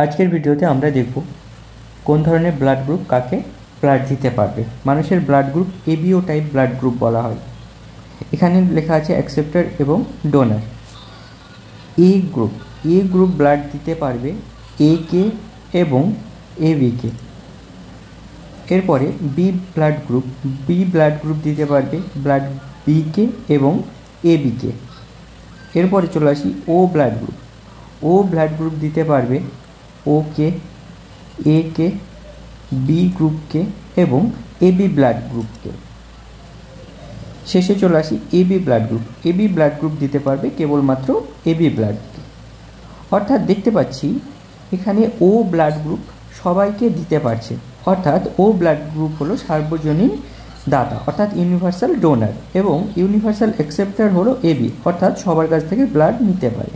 আজকের ভিডিওতে আমরা দেখব কোন ধরনের ব্লাড গ্রুপ কাকে ব্লাড দিতে পারবে। মানুষের blood group ABO type blood group বলা হয়। এখানে লেখা আছে অ্যাকসেপ্টর এবং ডোনার। এ গ্রুপ ব্লাড দিতে পারবে এ কে এবং এবি কে। এরপরে বি ব্লাড গ্রুপ দিতে পারবে ব্লাড বি কে এবং এবি কে। এরপরে চলে আসি ও ব্লাড গ্রুপ দিতে পারবে ও কে, এ কে, বি গ্রুপকে এবং এবি ব্লাড গ্রুপকে। শেষে চলে আসি এবি ব্লাড গ্রুপ দিতে পারবে কেবলমাত্র এবি ব্লাডকে। অর্থাৎ দেখতে পাচ্ছি এখানে ও ব্লাড গ্রুপ সবাইকে দিতে পারছে, অর্থাৎ ও ব্লাড গ্রুপ হলো সার্বজনীন দাতা অর্থাৎ ইউনিভার্সাল ডোনার, এবং ইউনিভার্সাল অ্যাকসেপ্টার হলো এবি অর্থাৎ সবার কাছ থেকে ব্লাড নিতে পারে।